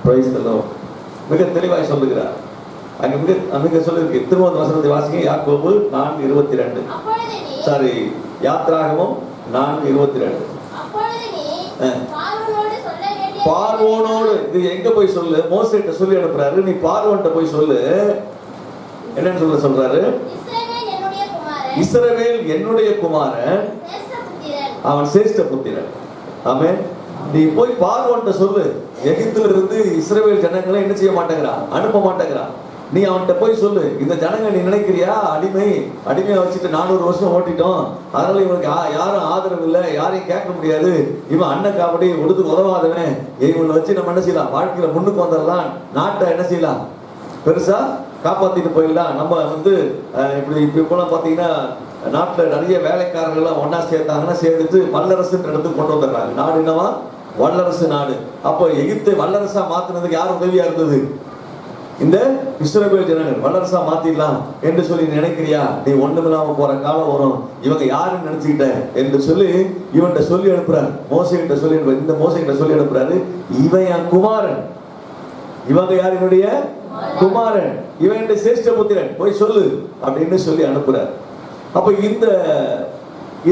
Praise the Lord. மிக தெளிவாய் சொல்லுகிறார். அங்க மிக சொல்லிருக்கு. திரும்ப வசனத்தை வாசிங்க. யாக்கோபு 4:22. சாரி, யாத்ராகமம் 4:22. பார்வோனோடு, இது எங்க போய் சொல்லு? மோசேட்ட சொல்லி அனுப்புறாரு. நீ பார்வோன்ட்ட போய் சொல்லு. என்னன்னு சொல்றாரு? இஸ்ரவேல் என்னுடைய குமாரன், அவன் சிரேஷ்ட புத்திரன். ஆமென். நீ போய் பார்வோன்ட்ட சொல்லு, எகிப்தில இருந்து இஸ்ரவேல் ஜனங்களை என்ன செய்ய மாட்டேங்கிறான், அனுப்ப மாட்டேங்கிறான். நீ அவன்கிட்ட போய் சொல்லு, இந்த ஜனங்க நீ நினைக்கிறியா அடிமையா வச்சுட்டு 400 வருஷம் ஓட்டிட்டோம், அதனால இவனுக்கு யாரும் ஆதரவு இல்லை, யாரையும் கேட்க முடியாது, இவன் அண்ணன் காப்படி ஒடுத்து உதவாதவன், இவனை வச்சு நம்ம என்ன செய்யலாம், வாழ்க்கையில முன்னுக்கு வந்துடலாம், நாட்டை என்ன செய்யலாம், பெருசா காப்பாத்திட்டு போயிடலாம். நம்ம இப்படி போலாம். பாத்தீங்கன்னா நாட்டுல நிறைய வேலைக்காரர்கள் ஒன்னா சேர்த்தாங்கன்னா சேர்ந்துட்டு வல்லரசு இடத்துக்கு கொண்டு வந்துடுறாங்க. நாடு என்னவா? வல்லரசு நாடு. அப்போ எகிப்தை வல்லரசா மாத்தினதுக்கு யார் உதவியா இருந்தது? இந்த இஸ்ரவேல் ஜனங்கள். வல்லரசா மாத்திடலாம் என்று சொல்லி நினைக்கிறியா? நீ ஒண்ணுமில்லாம போற காலம் வரும், இவங்க யாருன்னு நினைச்சுக்கிட்ட என்று சொல்லி இவன்கிட்ட சொல்லி அனுப்புறாரு. மோசேகிட்ட சொல்லி இந்த மோசேகிட்ட சொல்லி அனுப்புறாரு, இவன் என் குமாரன், இவங்க யார்? என்னுடைய குமாரன், இவன் சிரேஷ்ட புத்திரன், போய் சொல்லு அப்படின்னு சொல்லி அனுப்புறார். அப்ப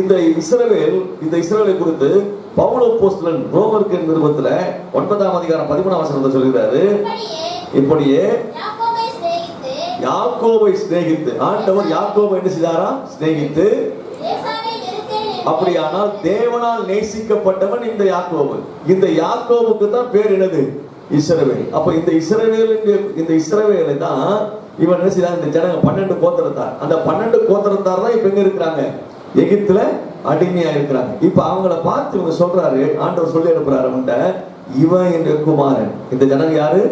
இந்த இஸ்ரவேலை குறித்து பவுல் அப்போஸ்தலன் ரோமருக்கு நிருபத்துல 9ஆம் அதிகாரம் 13ஆம் வசனத்தை சொல்கிறாரு. இப்படியே யாக்கோபை சிநேகித்து, ஆண்டவர் யாக்கோபை என்ன செய்தாரா? சிநேகித்து. அப்படியானால் தேவனால் நேசிக்கப்பட்டவன் இந்த யாக்கோபு. இந்த யாக்கோபுக்கு தான் பேர் என்னது? இஸ்ரவேல். அப்ப இந்த இஸ்ரவேலை தான் இவன் என்ன செய்யறான்? இந்த ஜனங்க 12 கோத்திரத்தார். அந்த 12 கோத்திரத்தார் தான் இப்ப எங்க இருக்கிறாங்க? எகிப்துல அடிமையா இருக்கிறாங்க. இப்ப அவங்கள பார்த்து இவங்க சொல்றாரு, ஆண்டவர் சொல்லி அனுப்புறாரு அவன்கிட்ட, இவன் என்னுடைய குமாரன். இந்த ஜனங்க யாரு?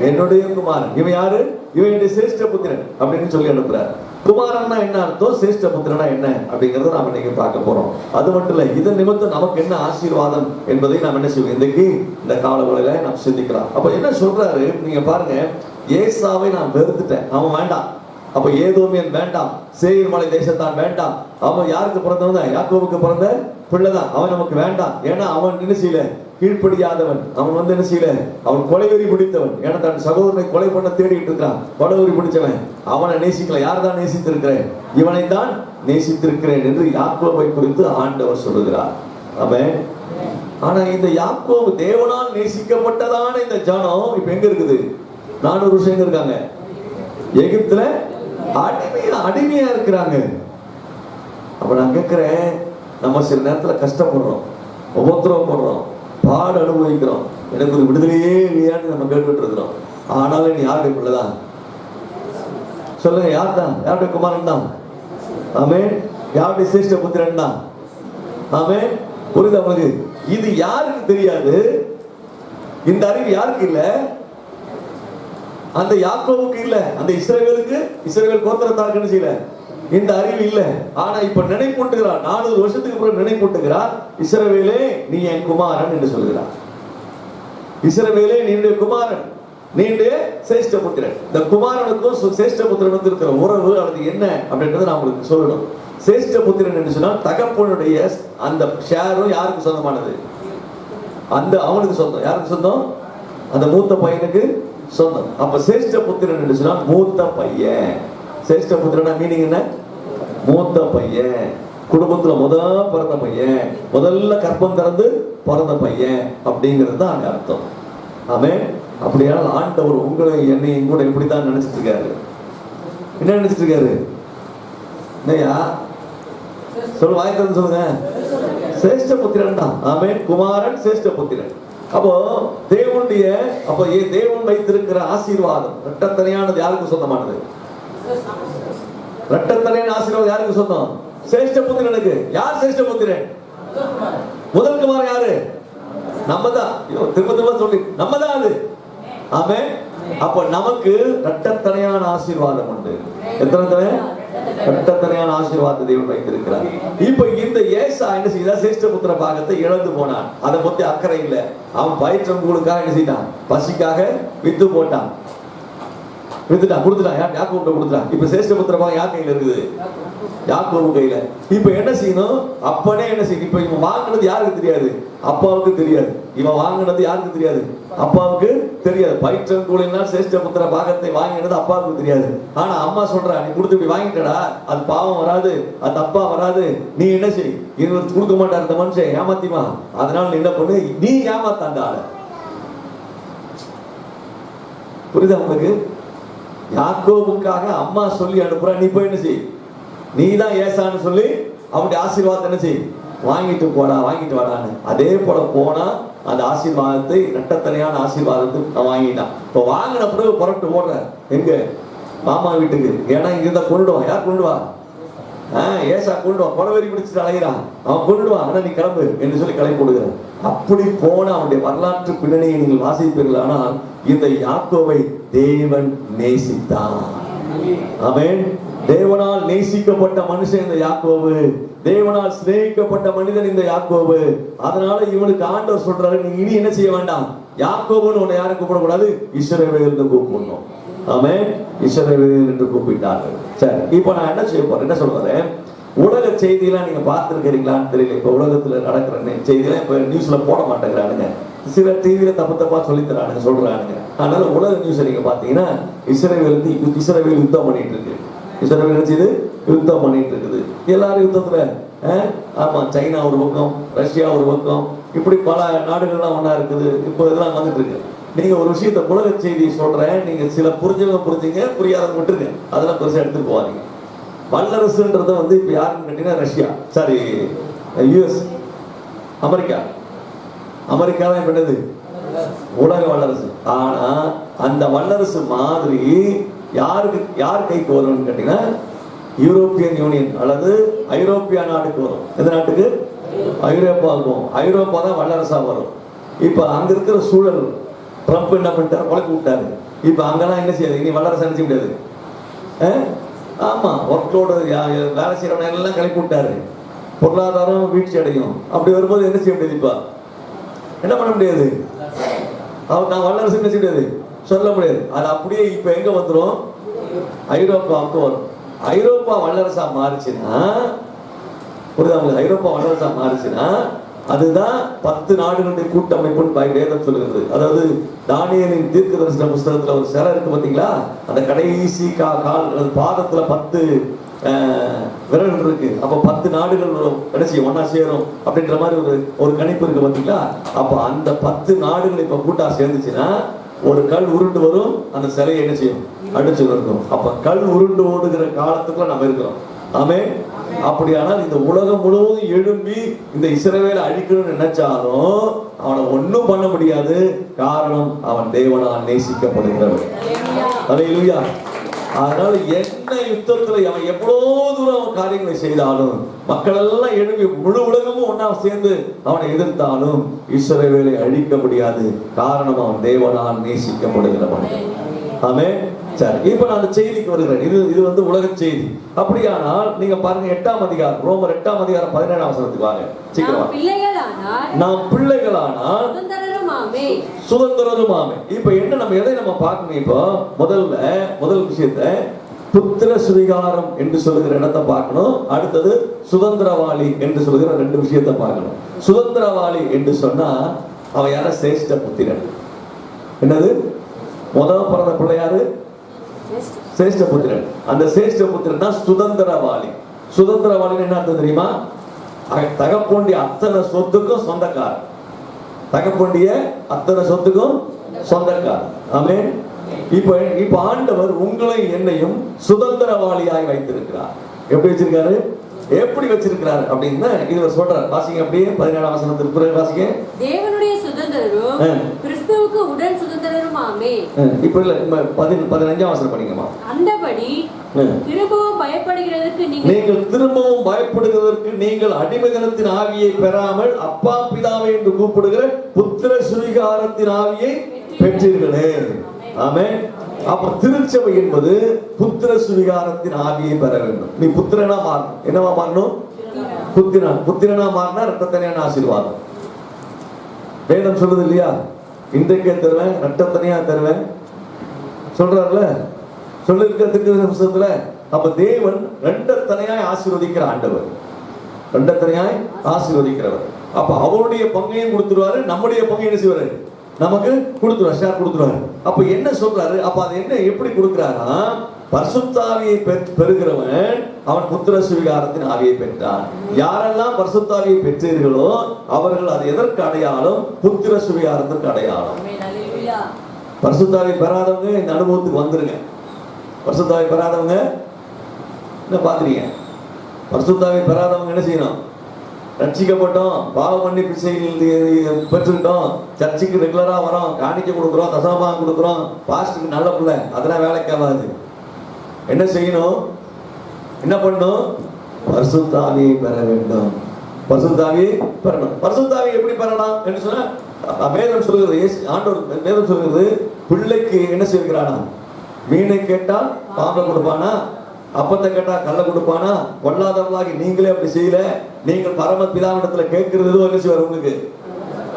என்னுடைய குமாரன். இவன் யாரு? இவன் என்னுடைய சிரேஷ்ட புத்திரன் அப்படின்னு சொல்லி அனுப்புறாரு. குமாரன்னா என்ன அர்த்தம், சிரேஷ்ட புத்திரனா என்ன அப்படிங்கறத நாம இன்னைக்கு பார்க்க போறோம். அது மட்டும் இல்ல, இதன் நிமித்தம் நமக்கு என்ன ஆசீர்வாதம் என்பதை நாம் என்ன செய்வோம் இன்றைக்கு இந்த காலவளையில நாம் சிந்திக்கலாம். அப்ப என்ன சொல்றாரு நீங்க பாருங்க, ஏசாவை நான் வெறுத்துட்டேன், அவன் வேண்டாம். அப்ப ஏதோமியன் வேண்டாம், சேயீர் மலை தேசத்தான் வேண்டாம். அவன் யாருக்கு பிறந்தவன்? யாக்கோபுக்கு பிறந்த பிள்ளைதான். அவன் நமக்கு வேண்டாம். ஏன்னா அவன் என்ன செய்யல, கீழ்ப்படியாதவன். அவன் என்ன செய்யல, அவன் கொலைவெறி பிடித்தவன். ஏன்னா தன் சகோதரனை கொலை பண்ண தேடிட்டு இருக்கான், கொலைவெறி பிடிச்சவன். அவனை நேசிக்கல. யார் தான் நேசித்திருக்கிறேன்? இவனை தான் நேசித்திருக்கிறேன் என்று யாக்கோபை குறித்து ஆண்டவர் சொல்லுகிறார். ஆமென். ஆனா இந்த யாக்கோபு தேவனால் நேசிக்கப்பட்டதான இந்த ஜனம் இப்ப எங்க இருக்குது? 400 வருஷம் எங்க இருக்காங்க? எகிப்துல அடிமையா இருக்கிறாங்க. அப்ப நான் கேட்கிறேன், நம்ம சில நேரத்துல கஷ்டப்படுறோம், உபத்திரவப்படுறோம், பாடு அனுபவிக்கிறோம், எனக்கு ஒரு விடுதலையே இல்லையான்னு நம்ம கேட்டுட்டு இருக்கிறோம். ஆனாலும் நீ யாருடைய பிள்ளைதான்? சொல்லுங்க, யார் தான்? யாருடைய குமாரன் தான்? ஆமென். யாருடைய சிரேஷ்ட புத்திரன் தான்? ஆமென். புரியுது அவனுக்கு? இது யாருக்கு தெரியாது? இந்த அறிவு யாருக்கு இல்ல? அந்த யாக்கோபுக்கு இல்ல, அந்த இஸ்ரவேல் கோத்திரத்தாருக்கு செய்யல, இந்த அறிவு இல்ல. ஆனா இப்ப நினைப்பூட்டுகிறார், 400 வருஷத்துக்கு பிறகு நினைப்பூட்டுகிறார், இஸ்ரவேலே நீ என் குமாரன் என்று சொல்கிறார். இஸ்ரவேலே நீ என்னுடைய குமாரன், நீ சிரேஷ்ட புத்திரன். இந்த குமாரனுக்கும் சிரேஷ்ட புத்திரனுக்கும் இருக்கிற உறவு அது என்ன அப்படின்றத நான் உங்களுக்கு சொல்லணும். சிரேஷ்ட புத்திரன் என்று சொன்னால் தகப்பனுடைய அந்த ஷேரும் யாருக்கு சொந்தமானது? அந்த அவனுக்கு சொந்தம். யாருக்கு சொந்தம்? அந்த மூத்த பையனுக்கு சொந்தம். அப்ப சிரேஷ்ட புத்திரன் என்று சொன்னா மூத்த பையன். சிரேஷ்ட புத்திரனா மீனிங் என்ன? மூத்த பையன், குடும்பத்துல முதல் பிறந்த பையன், முதல்ல கற்பம் திறந்து பிறந்த பையன் அப்படிங்கிறது தான் அங்க அர்த்தம். ஆமென். அப்படியானால் ஆண்டவர் உங்களை என்னையும் கூட இப்படித்தான் நினைச்சிட்டு இருக்காரு. என்ன நினைச்சிட்டு இருக்காரு? என்னையா சொல்லு, வாய்க்கிறது சொல்லுங்க. சிரேஷ்ட புத்திரன் தான். ஆமென். குமாரன் சிரேஷ்ட புத்திரன். அப்போ தேவன் வைத்திருக்கிற ஆசீர்வாதம் இரட்டத்தனையானது யாருக்கு சொந்தமானது? இரட்டத்தனையான ஆசீர்வாதம் யாருக்கு சொந்தம்? சிரேஷ்ட புத்திரனுக்கு. யார் சிரேஷ்ட புத்திரன்? முதல் குமாரன் யாரு? நம்ம தான். திரும்ப சொல்லி நம்ம தான் அது. ஆமென். அப்ப நமக்கு இரட்டத்தனையான ஆசீர்வாதம் உண்டு. எத்தனை இரட்டத்தனையான ஆசீர்வாதத்தை தேவன் வைத்திருக்கிறார். இப்ப இந்த ஏசா என்ன செய்தா? சிரேஷ்ட புத்திர பாகத்தை இழந்து போனான். அதை பத்தி அக்கறை இல்லை. அவன் பயிற்றவங்களுக்காக என்ன செய்தான்? பசிக்காக வித்து போட்டான், கொடுத்துட்டான். யாக்கோபு கொடுத்துட்டான். இப்ப சிரேஷ்ட புத்திர பாகம் யார் கையில இருக்குது? யாக்கோபு கையில. இப்ப என்ன செய்யணும்? அப்பனே என்ன செய்யணும்? இப்ப இவன் வாங்கினது யாருக்கு தெரியாது? அப்பாவுக்கு தெரியாது. இவன் வாங்கினது யாருக்கு தெரியாது? அப்பாவுக்கு தெரியாது. பயிற்றம் கூலினால் சேஷ்ட புத்திர பாகத்தை வாங்கினது அப்பாவுக்கு தெரியாது. ஆனா அம்மா சொல்றா, நீ கொடுத்து இப்படி வாங்கிட்டடா, அது பாவம் வராது, அது தப்பா வராது, நீ என்ன செய், இவர் கொடுக்க மாட்டார் இந்த மனுஷன், ஏமாத்திமா, அதனால நீ என்ன பண்ணு, நீ ஏமாத்தாண்டா. புரியுதா உங்களுக்கு? யாக்கோபுக்காக அம்மா சொல்லி அனுப்புறா, நீ போய் என்ன செய், நீ தான் ஏசான்னு சொல்லி அவனுடைய ஆசீர்வாதத்தை என்ன செய், வாங்கிட்டு போடா, வாங்கிட்டு வாடான்னு. அதே போல போனா அந்த ஆசீர்வாதத்தை, இரட்டத்தனையான ஆசீர்வாதத்தை நான் வாங்கிட்டான். இப்போ வாங்கின பிறகு புறப்பட்டு போடுற எங்க மாமா வீட்டுக்கு. ஏன்னா இங்க இருந்தா கொண்டுடுவான். யார் கொண்டுடுவா? ஏசா கொண்டுடுவான். கொடவெறி பிடிச்சிட்டு அலைகிறான், அவன் கொண்டுடுவான். ஆனா நீ கிளம்பு என்று சொல்லி கிளம்பி கொடுக்குறேன். அப்படி போன அவனுடைய வரலாற்று பின்னணியை நீங்கள் வாசிப்பீர்கள். ஆனால் இந்த யாக்கோவை தேவன் நேசித்தான். ஆமென். தேவனால் நேசிக்கப்பட்ட மனுஷன் இந்த யாக்கோபு, தேவனால் சிநேகிக்கப்பட்ட மனிதன் இந்த யாக்கோபு. அதனால இவனுக்கு ஆண்டவர் சொல்றாரு, நீ இனி என்ன செய்ய வேண்டாம், யாக்கோபுன்னு உன்னை யாரும் கூப்பிடக்கூடாது, இஸ்ரவேல் என்று கூப்பிடணும். ஆமென். இஸ்ரவேல் என்று கூப்பிட்டார்கள். சரி, இப்போ நான் என்ன செய்ய போறேன், என்ன சொல்றேன், உலக செய்தியெல்லாம் நீங்க பார்த்துருக்கிறீங்களான்னு தெரியல. இப்ப உலகத்துல நடக்கிற செய்தியெல்லாம் இப்ப நியூஸ்ல போட மாட்டேங்கிறானுங்க. சில டிவியில தப்பா சொல்லி தரானுங்க, சொல்றானுங்க. அதனால உலக நியூஸ் நீங்க பாத்தீங்கன்னா இஸ்ரவேல் யுத்தம் பண்ணிட்டு இருக்கு. இஸ்ரவேல் செய்து யுத்தம் பண்ணிட்டு இருக்குது. எல்லாரும் யுத்தத்துல, ஆமா, சைனா ஒரு பக்கம், ரஷ்யா ஒரு பக்கம், இப்படி பல நாடுகள்லாம் ஒண்ணா இருக்குது. இப்போ இதெல்லாம் வந்துட்டு இருக்கு. நீங்க ஒரு விஷயத்த உலக செய்தி சொல்றேன், நீங்க சில புரிஞ்சவங்க புரிஞ்சுங்க, புரியாதவங்க விட்டுருங்க, அதெல்லாம் பெருசா எடுத்துட்டு போவாதீங்க. வல்லரசுன்றத வந்து இப்ப யாருன்னு கேட்டீங்கன்னா Russia, sorry, US, America. America தான் என்னது, உலக வல்லரசு. ஆனா அந்த வல்லரசு மாதிரி யார் கைக்கு வரும்னு கேட்டீங்கன்னா யூரோப்பியன் யூனியன் அல்லது ஐரோப்பிய நாட்டுக்கு வரும். எந்த நாட்டுக்கு? ஐரோப்பாவுக்கும். ஐரோப்பா தான் வல்லரசா வரும். இப்ப அங்க இருக்கிற சூழல், ட்ரம்ப் என்ன பண்ணிட்டாரு, குழப்பி விட்டாரு. இப்ப அங்கெல்லாம் என்ன செய்யாது, இனி வல்லரசு நினைச்ச முடியாது. ஆமா, ஒர்க்லோடு வேலை செய்யறவன எல்லாம் கிளப்பி விட்டாரு. பொருளாதாரம் வீழ்ச்சி அடையும். அப்படி வரும்போது என்ன செய்ய முடியாது, இப்ப என்ன பண்ண முடியாது, நான் வல்லரசு என்ன செய்ய முடியாது, சொல்ல முடியாது. அது அப்படியே இப்ப எங்க வந்துடும், ஐரோப்பாவுக்கு வரும். ஐரோப்பா வல்லரசா மாறுச்சுன்னா, புரியுதா? ஐரோப்பா வல்லரசா மாறுச்சுன்னா அதுதான் 10 நாடுகளுடைய கூட்டமைப்புன்னு வேதம் சொல்லுகிறது. அதாவது தானியேலின் தீர்க்க தரிசன புஸ்தகத்துல ஒரு சிலை இருக்கு பாத்தீங்களா, அந்த கடைசி பாதத்துல 10 விரல் இருக்கு. அப்ப 10 நாடுகள் என்ன செய்யும், ஒன்னா சேரும் அப்படின்ற மாதிரி ஒரு கணிப்பு இருக்கு பாத்தீங்களா. அப்ப அந்த 10 நாடுகள் இப்ப கூட்டா சேர்ந்துச்சுன்னா ஒரு கல் உருண்டு வரும், அந்த சிலையை என்ன செய்யும், அடிச்சு இருக்கும். அப்ப கல் உருண்டு ஓடுகிற காலத்துக்குள்ள நம்ம இருக்கிறோம். ஆமென். அப்படியானால் இந்த உலகம் முழுவதும் எழும்பி இந்த இஸ்ரவேலை அழிக்கணும்னு நினைச்சாலும் அவனை ஒன்னும் பண்ண முடியாது. காரணம், அவன் தேவனால் நேசிக்கப்படுகிறவன். அல்லேலூயா. அதனால என்ன யுத்தத்துல அவன் எவ்வளவு தூரம் அவன் காரியங்களை செய்தாலும், மக்கள் எல்லாம் எழுப்பி முழு உலகமும் ஒன்னா சேர்ந்து அவனை எதிர்த்தாலும் இஸ்ரவேலை அழிக்க முடியாது. காரணம், அவன் தேவனால் நேசிக்கப்படுகிறவன். ஆமென். சரி, இப்ப நான் அந்த செய்திக்கு வருகிறேன். இது வந்து உலக செய்தி. அப்படியானால் நீங்க பாருங்க, 8ஆம் அதிகாரம், ரோமர் 8ஆம் அதிகாரம் 17ஆம் வசனத்துக்கு வாங்க சீக்கிரமா. நாம் பிள்ளைகளானால் சுதந்திரருமாமே. இப்ப என்ன, நம்ம எதை நம்ம பார்க்கணும், இப்போ முதல் விஷயத்தை புத்திர சுவிகாரம் என்று சொல்லுகிற இடத்தை பார்க்கணும். அடுத்தது சுதந்திரவாளி என்று சொல்லுகிற 2 விஷயத்தை பார்க்கணும். சுதந்திரவாளி என்று சொன்னா அவன் யார, சிரேஷ்ட புத்திரன். என்னது, முதல் பிறந்த பிள்ளையாரு, சிரேஷ்ட புத்திரன். அந்த சிரேஷ்ட புத்திரன் தான் சுதந்திரவாளி. சுதந்திரவாளின்னு என்ன அர்த்தம் தெரியுமா? தகப்போண்டிய அத்தனை சொத்துக்கும் சொந்தக்காரர். தகப்போண்டிய அத்தனை சொத்துக்கும் சொந்தக்காரர். ஆமென். இப்ப ஆண்டவர் உங்களை என்னையும் சுதந்திரவாளியாய் வைத்திருக்கிறார். எப்படி வச்சிருக்காரு, எப்படி வச்சிருக்கிறார் அப்படின்னா இது சொல்றார். வாசிங்க அப்படியே 17ஆம் வசனத்துக்கு பிறகு வாசிங்க. தேவனுடைய சுதந்திரரும் கிறிஸ்துவுக்கு உடன் சுதந்திரருமாமே. இப்ப இல்ல 15ஆம் வசனம் படிங்கம்மா. அந்தபடி திரும்பவும் பயப்படுகிறதற்கு நீங்கள் அடிமைத்தனத்தின் ஆவியை பெறாமல் அப்பா பிதாவை என்று கூப்பிடுகிற புத்திர சுவிகாரத்தின் ஆவியை பெற்றீர்களே. ஆமென். அப்ப திருச்சபை என்பது புத்திர சுவிகாரத்தின் ஆவியை பெற வேண்டும். நீ புத்திரனா மாறணும். என்னவா மாறணும்? புத்திரனா மாறினா இரட்டத்தனையான ஆசீர்வாதம். வேதம் சொல்றது இல்லையா, இன்றைக்கே தருவேன், இரட்டத்தனையா தருவேன் சொல்றாருல, சொல்லிருக்கிறதுக்கு புத்தகத்துல. அப்ப தேவன் இரட்டத்தனையாய் ஆசீர்வதிக்கிற ஆண்டவர், இரட்டத்தனையாய் ஆசீர்வதிக்கிறவர். அப்ப அவருடைய பங்கையும் கொடுத்துருவாரு, நம்முடைய பங்கையும் என்ன செய்வாரு, நமக்கு கொடுத்துருவாரு, ஷேர் கொடுத்துருவாரு. அப்ப என்ன சொல்றாரு, அப்ப அது என்ன எப்படி கொடுக்கிறாரா, பரிசுத்த ஆவியை பெறுகிறவன் அவன் புத்திர சுவிகாரத்தின் ஆவியை பெற்றான். யாரெல்லாம் பரிசுத்த ஆவியை பெற்றீர்களோ அவர்கள் அது எதற்கு அடையாளம், புத்திர சுவிகாரத்திற்கு அடையாளம். பரிசுத்த ஆவியை பெறாதவங்க இந்த அனுபவத்துக்கு வந்துருங்க. பரிசுத்த ஆவியை பெறாதவங்க என்ன பாக்குறீங்க, பரிசுத்த ஆவியை பெறாதவங்க என்ன செய்யணும், ரட்சிக்கப்பட்டோம், பாவ மன்னிப்பு பெற்றுக்கிட்டோம், சர்ச்சுக்கு ரெகுலரா வரோம், காணிக்க கொடுக்குறோம், தசமபாகம் கொடுக்குறோம், பாஸ்டருக்கு நல்ல பிள்ளை, அதெல்லாம் வேலைக்கு ஆகாது. என்ன செய்யணும், என்ன பண்ணணும், பரிசுத்த ஆவியை பெற வேண்டும். பரிசுத்த ஆவியை பெறணும். பரிசுத்த ஆவியை எப்படி பெறலாம் என்று சொன்னா, வேதம் சொல்கிறது, ஆண்டவர் வேதம் சொல்கிறது, பிள்ளைக்கு என்ன செய்கிறானா, மீனை கேட்டா பாம்பை கொடுப்பானா, அப்பத்தை கேட்டா கல்ல கொடுப்பானா, கொள்ளாதவர்களாகி நீங்களே அப்படி செய்யல, நீங்கள் பரம பிதாவிடத்துல கேட்கிறது என்ன செய்வார் உங்களுக்கு.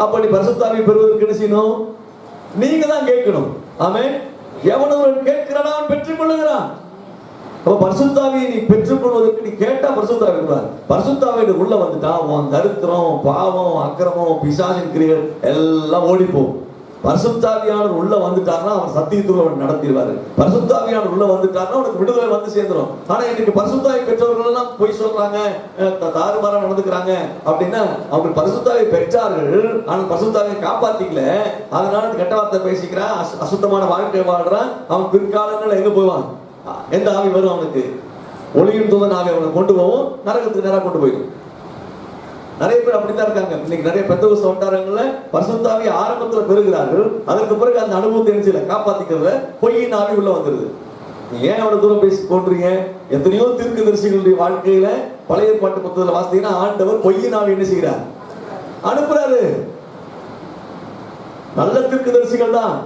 அப்ப நீ பரிசுத்த ஆவியை பெறுவதற்கு என்ன செய்யணும், நீங்க தான் கேட்கணும். ஆமென். எவனவன் கேட்கிறான் அவன் பெற்றுக் கொள்ளுகிறான். பரிசுத்த ஆவியை நீ பெற்றுக் கொள்வதற்கு நீ கேட்டா பரிசுத்த ஆவி கூடாது. பரிசுத்த ஆவி உள்ள வந்துட்டா உன் தரித்திரம், பாவம், அக்கிரமம், பிசாசின் கிரியைகள் எல்லாம் ஓடிப்போம். பரிசுத்த ஆவியானவர் உள்ள வந்துட்டார்னா அவன் சத்தியத்துக்குள்ள அவன் நடத்திடுவாரு. பரிசுத்த ஆவியானவர் உள்ள வந்துட்டார்னா அவனுக்கு விடுதலை வந்து சேர்ந்துடும். ஆனா இன்னைக்கு பரிசுத்த ஆவி பெற்றவர்கள் எல்லாம் பொய் சொல்றாங்க, தாறுமாறா நடந்துக்கிறாங்க. அப்படின்னா அவங்க பரிசுத்த ஆவி பெற்றார்கள், ஆனால் பரிசுத்த ஆவியை காப்பாத்திக்கல, அதனால கெட்ட வார்த்தை பேசிக்கிறான், அசுத்தமான வாழ்க்கை வாழ்றான். அவன் பிற்காலங்கள்ல எங்க போவான், எந்த ஆவி வரும் அவனுக்கு, ஒளியின் தூதன் ஆவி அவனை கொண்டு போவோம், நரகத்துக்கு நேரா கொண்டு போயிடும். நிறைய பேர் அப்படித்தான் இருக்காங்க. இன்னைக்கு நிறைய பெந்தகோஸ்து வட்டாரங்கள்ல பரிசுத்த ஆவியை ஆரம்பத்துல பெறுகிறார்கள், அதற்கு பிறகு அந்த அனுபவத்தை என்ன செய்யல, காப்பாத்திக்கிறத பொய்யின் ஆவி உள்ள வந்துருது. ஏன் அவ்வளவு தூரம் பேசி போன்றீங்க, எத்தனையோ தீர்க்கதரிசிகளுடைய வாழ்க்கையில பழைய ஏற்பாட்டு புத்தகத்துல வாசித்தீங்கன்னா ஆண்டவர் பொய்யின் ஆவி என்ன செய்கிறார், அனுப்புறாரு. நல்ல தீர்க்கதரிசிகள் தான்.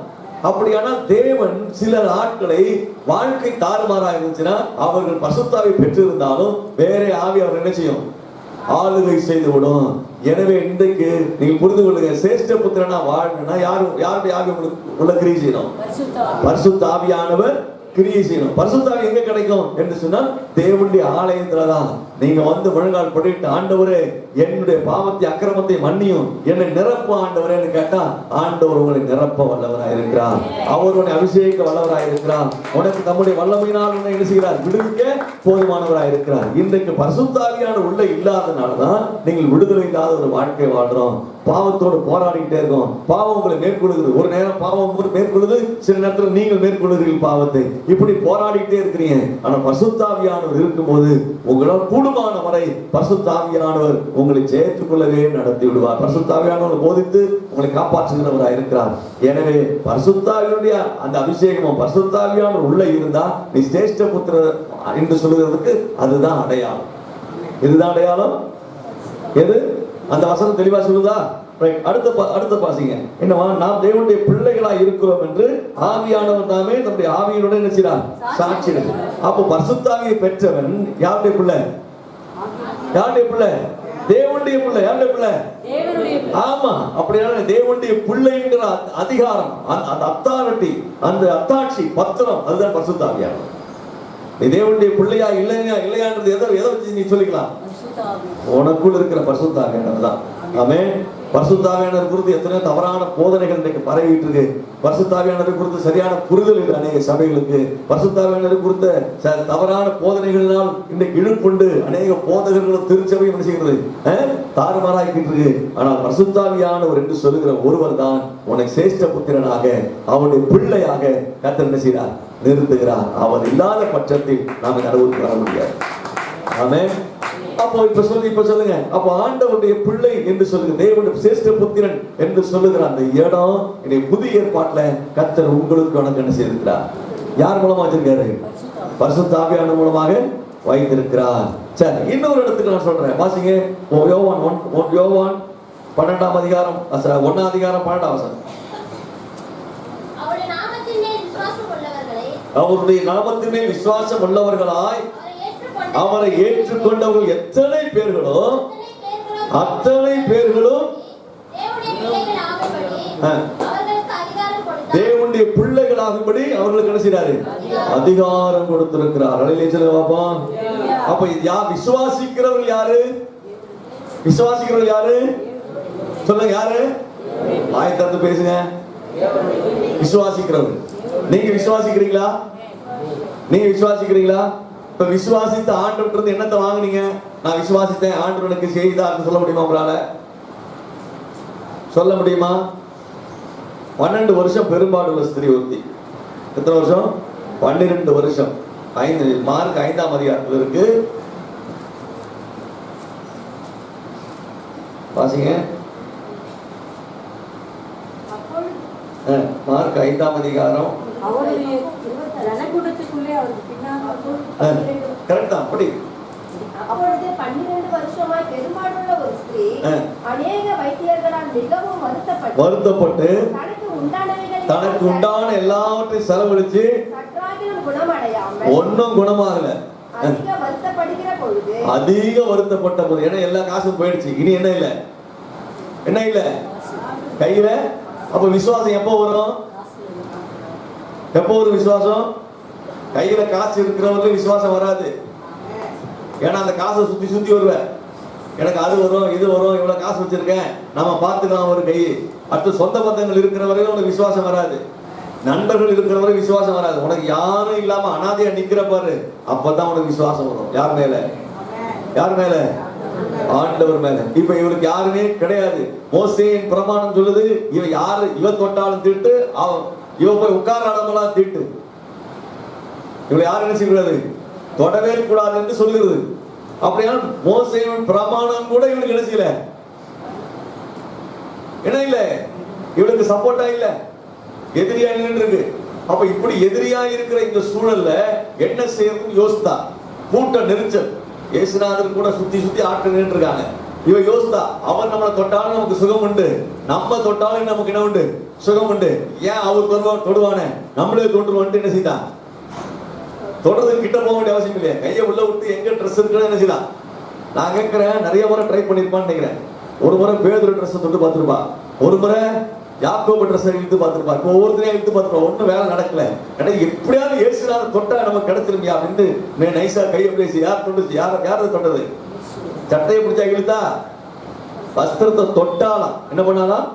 அப்படியானா தேவன் சில ஆட்களை வாழ்க்கை தாறுமாறா இருந்துச்சுன்னா அவர்கள் பரிசுத்த ஆவியை பெற்றிருந்தாலும் வேற ஆவி அவர் என்ன செய்யும், ஆளுகை செய்து விடும். எனவே இன்றைக்கு நீங்க புரிந்து கொள்ளுங்க, சிரேஷ்ட புத்திரனா வாழணும்னா யாருடைய ஆவி உள்ள கிரியை செய்யணும், பரிசுத்த ஆவியானவர் கிரியை செய்யணும். பரிசுத்த ஆவி எங்க கிடைக்கும் என்று சொன்னால் தேவனுடைய ஆலயத்துலதான். நீங்க வந்து முழங்கால் படிட்டு, ஆண்டவரே என்னுடைய பாவத்தை அக்கிரமத்தை மன்னியும், என்னை நிரப்ப ஆண்டவரேன்னு கேட்டா ஆண்டவர் உங்களை நிரப்ப வல்லவராயிருக்கிறார். அவர் உன்னை அபிஷேக வல்லவராயிருக்கிறார். உனக்கு தம்முடைய வல்லமையினால் உன்னை என்ன செய்கிறார், விடுவிக்க போதுமானவராயிருக்கிறார். இன்றைக்கு பரிசுத்த ஆவியானவர் உள்ள இல்லாதனாலதான் நீங்கள் விடுதலை இல்லாத ஒரு வாழ்க்கை வாழ்றோம். பாவத்தோடு போராடிக்கிட்டே இருக்கும். பாவம் உங்களை மேற்கொள்ளுது. ஒரு நேரம் பாவம் மேற்கொள்ளுது, சில நேரத்தில் நீங்கள் மேற்கொள்ளுகிறீர்கள் பாவத்தை. இப்படி போராடிக்கிட்டே இருக்கிறீங்க. ஆனா பரிசுத்த ஆவியானவர் இருக்கும்போது உங்களால் கூடுமான வரை பரிசுத்த ஆவியானவர் உங்களை ஜெயித்துக் கொள்ளவே நடத்தி விடுவார். பரிசுத்த ஆவியானவர் போதித்து உங்களை காப்பாற்றுகிறவராக இருக்கிறார். எனவே பரிசுத்த ஆவியினுடைய அந்த அபிஷேகமும் பரிசுத்த ஆவியானவர் உள்ள இருந்தா நீ சிரேஷ்ட புத்திரர் என்று சொல்லுகிறதுக்கு அதுதான் அடையாளம். இதுதான் அடையாளம். எது அந்த வசனம் தெளிவா சொல்லுதா? அடுத்த பாசிங்க என்னவா, நாம் தேவனுடைய பிள்ளைகளா இருக்கிறோம் என்று ஆவியானவர் தாமே நம்முடைய ஆவியினுடன் என்ன செய்றார், சாட்சி. அப்போ பரிசுத்த ஆவியை பெற்றவன் யாருடைய பிள்ளை, யாருடைய பிள்ளை, தேவனுடைய பிள்ளை. யாருடைய பிள்ளை, ஆமா. அப்படியான தேவனுடைய பிள்ளைங்கிற அதிகாரம், அந்த அத்தாரிட்டி, அந்த அத்தாட்சி பத்திரம், அதுதான் பரிசுத்த ஆவியானவர். தேவனுடைய பிள்ளையா இல்லையான்றது எதை வச்சு நீ சொல்லிக்கலாம், உனக்குள் இருக்கிற பரிசுத்த ஆவியானவர் தான். ஆமென். பரிசுத்த ஆவியானவர் குறித்து எத்தனையோ தவறான போதனைகள் இன்றைக்கு பரவிட்டு இருக்கு. பரிசுத்த ஆவியானவர் குறித்து சரியான புரிதல் இல்லை அநேக சபைகளுக்கு. பரிசுத்த ஆவியானவர் குறித்த தவறான போதனைகளினால் இன்றைக்கு இழுப்புண்டு அநேக போதகர்களும் திருச்சபையும் என்ன செய்கிறது, தாறுமாறாக்கிட்டு இருக்கு. ஆனால் பரிசுத்த ஆவியானவர் என்று சொல்லுகிற ஒருவர் தான் உன்னை சிரேஷ்ட புத்திரனாக, அவனுடைய பிள்ளையாக கர்த்தர் என்ன செய்கிறார், நிறுத்துகிறார். அவர் இல்லாத பட்சத்தில் நாம் கடவுளுக்கு வர முடியாது. ஆமென். அப்போ இப்ப சொல்லுங்க, அப்போ ஆண்டவருடைய பிள்ளை என்று சொல்லுங்க, தேவனுடைய சிரேஷ்ட புத்திரன் என்று சொல்லுகிற அந்த இடம் என்னுடைய புதிய ஏற்பாட்டுல கர்த்தர் உங்களுக்கு உனக்கு என்ன செய்திருக்கிறார், யார் மூலமா வச்சிருக்காரு, பரிசுத்த ஆவியானவர் மூலமாக வைத்திருக்கிறார். சரி, இன்னொரு இடத்துக்கு நான் சொல்றேன், வாசிங்க. யோவான் 12ஆம் அதிகாரம் 1ஆம் அதிகாரம் 12ஆம் வசனம். அவருடைய நாமத்தின் மேல் விசுவாசம் உள்ளவர்களாய் அவரை ஏற்றுக்கொண்டவர்கள் எத்தனை பேர்களோ அத்தனை பேர்களும் தேவனுடைய பிள்ளைகளாகும்படி அவர்களுக்கு என்ன செய்றாரு, அதிகாரம் கொடுத்திருக்கிறார். பாப்பா. அப்ப விசுவாசிக்கிறவர்கள் யாரு, விசுவாசிக்கிறவர்கள் யாரு, சொல்லுங்க யாரு? வாய் திறந்து பேசுங்க. விசுவாசிக்கிறவர். நீங்க விசுவாசிக்கிறீங்களா? நீங்க விசுவாசிக்கிறீங்களா? இப்ப விசுவாசித்த ஆண்டவர்கிட்ட என்னத்தை வாங்குனீங்க? நான் விசுவாசித்தேன், ஆண்டவர் எனக்கு செய்தார்னு சொல்ல முடியுமா உங்களால? சொல்ல முடியுமா? 12 வருஷம் பெரும்பாடுள்ள ஸ்திரீ ஒருத்தி. எத்தனை வருஷம்? 12 வருஷம். மார்க் 5ஆம் அதிகாரத்தில் இருக்கு, வாசிங்க. மார்க் 5ஆம் அதிகாரம். கரெக்ட் தான், படி. அப்பொழுது 12 வருஷமாய் பெரும்பாடுள்ள ஒரு ஸ்திரீ அநேக வைத்தியர்களால் மிகவும் வருத்தப்பட்டு தனக்கு உண்டான எல்லாவற்றையும் செலவழிச்சு ஒன்னும் குணமாகல. அதிக வருத்தப்பட்ட போது, ஏன்னா எல்லா காசும் போயிடுச்சு, இனி என்ன இல்ல? என்ன இல்ல கையில? அப்ப விசுவாசம் எப்போ வரும்? எப்போ ஒரு விசுவாசம்? கையில காசு இருக்கிறவங்களுக்கு விசுவாசம் வராது. ஏன்னா அந்த காசை சுத்தி சுத்தி வருவேன், எனக்கு அது வரும் இது வரும், இவ்வளவு காசு வச்சிருக்கேன் நம்ம பார்த்துக்கலாம் ஒரு கை. அடுத்து சொந்த பந்தங்கள் இருக்கிற வரையும் உனக்கு விசுவாசம் வராது, நண்பர்கள் இருக்கிற வரை விசுவாசம் வராது. உனக்கு யாரும் இல்லாம அனாதையா நிக்கிற பாரு, அப்பதான் உனக்கு விசுவாசம் வரும். யார் மேல? யார் மேல? ஆண்டவர் மேல. இப்ப இவருக்கு யாருமே கிடையாது. மோசேயின் பிரமாணம் சொல்லுது, இவ யாரு இவ தொட்டாலும் தீட்டு, இவ போய் உட்கார இடமெல்லாம் தீட்டு. இவளை யாரும் என்ன செய்யக்கூடாது? தொடவே கூடாது என்று சொல்லுகிறது. அப்படியா மோசேயின் பிரமாணம் கூட இவனுக்கு என்ன செய்யல? என்ன இல்ல? இவளுக்கு சப்போர்ட்டா இல்ல, எதிரியா இருக்கு. அப்ப இப்படி எதிரியா இருக்கிற இந்த சூழல்ல என்ன செய்யணும்னு யோசித்தா. கூட்ட நெரிச்சல், இயேசுநாதர் கூட சுத்தி சுத்தி ஆட்கள் நின்று இருக்காங்க. இவ யோசித்தா, அவன் நம்மளை தொட்டாலும் நமக்கு சுகம் உண்டு, நம்ம தொட்டாலும் நமக்கு என்ன உண்டு? சுகம் உண்டு. ஏன் அவர் தொடுவானே, நம்மளே தொட்டுருவோம். என்ன செய்தான்? தொடர்ந்து கிட்ட போக வேண்டிய அவசியம் இல்லையா? கையை உள்ள விட்டு எங்க ட்ரெஸ் இருக்குன்னு என்ன செய்யலாம்? நான் கேட்கிறேன், நிறைய முறை ட்ரை பண்ணிருப்பான்னு நினைக்கிறேன். ஒரு முறை பேதுரு ட்ரெஸ் தொட்டு பார்த்துருப்பா, ஒரு முறை யாக்கோபு ட்ரெஸ் இழுத்து பார்த்துருப்பா. இப்போ ஒவ்வொருத்தரையும் இழுத்து பார்த்துருப்பா, ஒன்றும் வேலை நடக்கல. ஏன்னா எப்படியாவது இயேசுநாதர் தொட்டா நமக்கு கிடைச்சிருமியா அப்படின்னு நைசா கையை பேசி, யார் தொட்டுச்சு? யாரை தொட்டது? சட்டையை பிடிச்சா இழுத்தா? வஸ்திரத்தை தொட்டாலாம். என்ன பண்ணாலாம்?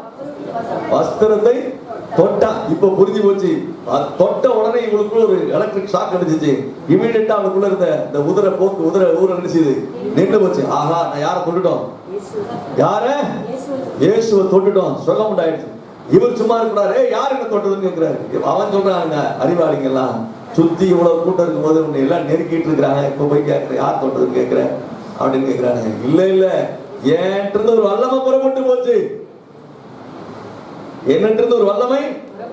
வஸ்திரத்தை தொட்டா. இப்ப புரிஞ்சு போச்சு. தொட்ட உடனே இவளுக்குள்ள ஒரு எலக்ட்ரிக் ஷாக் அடிச்சிச்சு. இமீடியட்டா அவளுக்குள்ள இருந்த இந்த உதிரை போக்கு ஊரை நினைச்சது நின்று போச்சு. ஆஹா, நான் யாரை தொட்டுட்டோம்? யார? இயேசுவை தொட்டுட்டோம், சுகம் உண்டாயிடுச்சு. இவர் சும்மா இருக்கிறாரு, யார் என்ன தொட்டதுன்னு கேட்கிறாரு. அவன் சொல்றாங்க, அறிவாளிங்க எல்லாம் சுத்தி இவ்வளவு கூட்டம் இருக்கும் போது உன்னை எல்லாம் நெருக்கிட்டு இருக்கிறாங்க, இப்ப போய் கேட்கிறேன் யார் தொட்டதுன்னு கேட்கிறேன் அப்படின்னு கேட்கிறாங்க. இல்ல இல்ல, ஏன்றது ஒரு வல்லமை புறப்பட்டு போச்சு. என்னன்றது ஒரு வல்லமை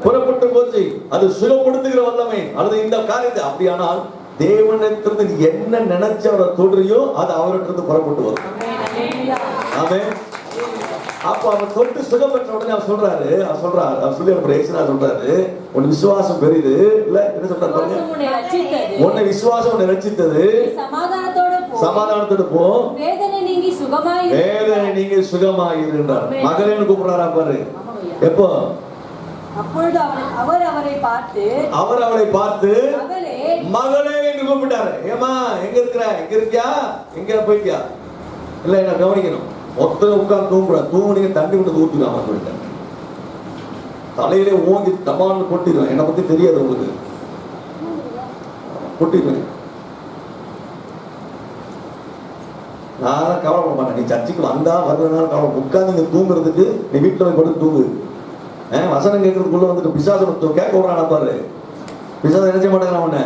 புறப்பட்டு போச்சு. அது சுகப்படுத்துகிற வல்லமை அல்லது இந்த காரியத்தை. அப்படியானால் தேவனிடத்திலிருந்து நீ என்ன நினைச்சு அவரை தொடுறியோ அது அவர்கிட்ட புறப்பட்டு வரும். ஆமென். அப்ப அவர் தொட்டு சுகம் பெற்ற உடனே அவர் சொல்றாரு, உன் விசுவாசம் பெரிது இல்ல, என்ன சொல்றாரு பாருங்க, உன்னை விசுவாசம் உன்னை ரட்சித்தது, சமாதானத்தோடு போ, வேதனை நீங்கி சுகமாயிருந்தார். மகளேன்னு கூப்பிடுறாரா பாரு. எப்போ? அப்பொழுது அவர் அவரை பார்த்து மகளே என்று கூப்பிட்டாரு. ஏமா எங்க இருக்கிற? எங்க இருக்கியா? எங்க போய்க்கியா? இல்ல, என்ன கவனிக்கணும். மொத்தம் உட்கார்ந்து தூங்கக்கூடாது. தூங்குனீங்க தண்ணி கொண்டு ஊற்றிடுவாங்க சொல்லிட்டேன். தலையிலே ஓங்கி தமான்னு கொட்டிடுவேன். என்னை பத்தி தெரியாது உங்களுக்கு, கொட்டிடுவேன். நான் கவலைப்பட மாட்டேன். நீ சர்ச்சைக்கு வந்தா வரதுனால கவலை. உட்காந்து நீங்க தூங்குறதுக்கு நீ வீட்டுல போய் படுத்து தூங்கு. வசனம் கேட்கறதுக்குள்ள வந்துட்டு பிசாசம் கேட்க விடுறானா பாரு. பிசாசம் என்ன செய்ய மாட்டேங்கிறான் உன்ன,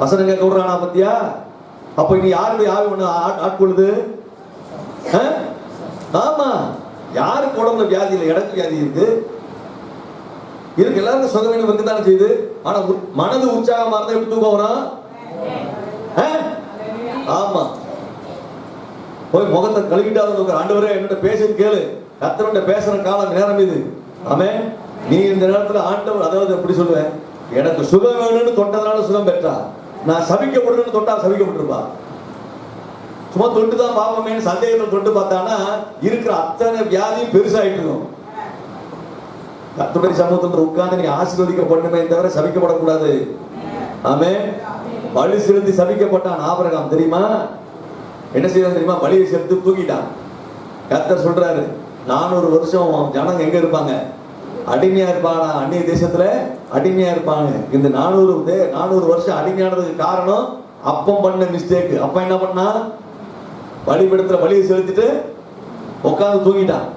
வசனம் கேட்க விடுறானா பத்தியா? அப்ப நீ யாருடைய ஆவி ஒண்ணு ஆட்கொள்ளுது? ஆமா, யாருக்கு உடம்புல வியாதி இல்லை, இடக்கு வியாதி இருக்கு. எல்லாருக்கும் சுகவீனம் இருக்குதானே செய்யுது. ஆனா மனது உற்சாகமா இருந்தா எப்படி தூக்கம் வரும்? ஆமா, போய் முகத்தை கழுவிட்டாலும் ஆண்டவரே என்னோட பேசுன்னு கேளு. கர்த்தரோட பேசுற காலம் நேரம் இது. ஆமென். நீ இந்த நேரத்துல ஆண்டவர், அதாவது எப்படி சொல்லுவேன், எனக்கு சுகம் வேணும்னு தொட்டதுனால சுகம் பெற்றா, நான் சபிக்கப்படணும்னு தொட்டா சபிக்கப்பட்டிருப்பா. சும்மா தொட்டுதான் பாப்பமே சந்தேகத்தில் தொட்டு பார்த்தானா இருக்கிற அத்தனை வியாதியும் பெருசாயிட்டு இருக்கும். கர்த்தருடைய சமூகத்தில் உட்கார்ந்து நீ ஆசீர்வதிக்கப்படணுமே தவிர சபிக்கப்படக்கூடாது. ஆமென். பலி செலுத்தி சபிக்கப்பட்டான் ஆபிரகாம், தெரியுமா? என்ன செய்யலாம் தெரியுமா? பலியை செலுத்தி தூக்கிட்டான். கர்த்தர் சொல்றாரு, 400 வருஷம் ஜனங்க எங்க இருப்பாங்க? அடிமையா இருப்பாங்க. அந்நிய தேசத்துல அடிமையா இருப்பாங்க. இந்த 400 வருஷம் அடிமையானதுக்கு காரணம் அப்பம் பண்ண மிஸ்டேக். அப்ப என்ன பண்ணா? பலிபீடத்துல பலியை செலுத்திட்டு உட்கார்ந்து தூங்கிட்டான்.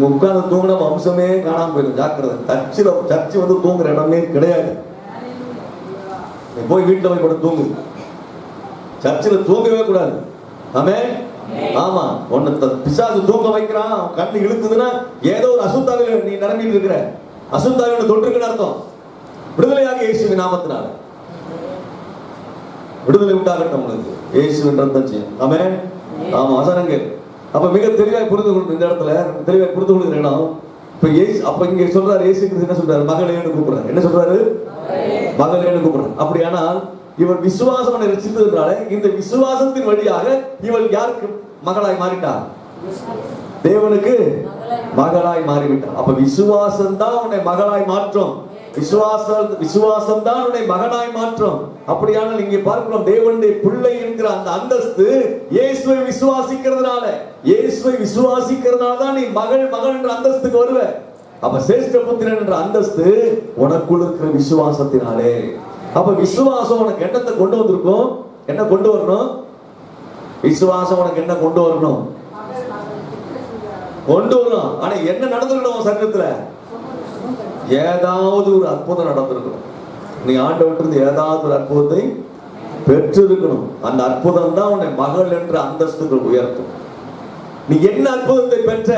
உட்கார்ந்து தூங்கின வம்சமே காணாம போயிடும். ஜாக்கிரதை. சர்ச்சு வந்து தூங்குற இடமே கிடையாது. போய் வீட்டுல போய் படுத்து தூங்கு. சர்ச்சில் தூங்கவே கூடாது. ஆமென். ஆமா, உன்னை பிசாசு தூங்க வைக்கிறான், கண்ணு இழுக்குதுன்னா ஏதோ ஒரு அசுத்தாவில நீ நிரம்பிட்டு இருக்கிற. அசுத்தாவில தொற்றுக்குன்னு அர்த்தம். விடுதலையாக இயேசுவின் நாமத்தினால விடுதலை உண்டாகட்டும் உங்களுக்கு. இயேசுவின் ரத்தம் செய்யும். ஆமென். ஆமா, வசனங்கள் அப்ப மிக தெளிவாய் புரிந்து கொள்ளும். இந்த இடத்துல தெளிவாய் புரிந்து கொள்ளுகிற இடம் இப்ப அப்ப இங்க சொல்றாரு, இயேசு கிறிஸ்து என்ன சொல்றாரு? மகளேன்னு கூப்பிடுறாரு. என்ன சொல்றாரு? மகளேன்னு கூப்பிடுறாரு. அப்படியானால் இவள் விசுவாசம் ரசித்ததுனால இந்த விசுவாசத்தின் வழியாக இவள் யாருக்கு மகளாய் மாறிட்டார்? தேவனுக்கு மகளாய் மாறிவிட்டார். அப்ப விசுவாசம் தான் உன்னை மகளாய் மாற்றும். விசுவாசம் தான் உன்னை மகனாய் மாற்றும். அப்படியானால் இங்கே பார்க்கிறோம், தேவனுடைய பிள்ளை என்கிற அந்த அந்தஸ்து இயேசுவை விசுவாசிக்கிறதுனால, இயேசுவை விசுவாசிக்கிறதுனால தான் நீ மகள் என்ற அந்தஸ்துக்கு வருவ. அப்ப சிரேஷ்ட புத்திரன் என்ற அந்தஸ்து உனக்குள்ள இருக்கிற விசுவாசத்தினாலே. அப்ப விசுவாசம் உனக்கு என்னத்தை கொண்டு வந்திருக்கும்? என்ன கொண்டு வரணும்? விசுவாசம் உனக்கு என்ன கொண்டு வரணும்? கொண்டு வரணும். ஆனா என்ன நடந்திருக்கணும்? சட்டத்துல ஏதாவது ஒரு அற்புதம் நடந்திருக்கணும். நீ ஆண்டவற்றிலிருந்து ஏதாவது ஒரு அற்புதத்தை பெற்றிருக்கணும். அந்த அற்புதம் தான் உன்னை மகள் என்ற அந்தஸ்துக்கு உயர்த்தும். நீ என்ன அற்புதத்தை பெற்ற?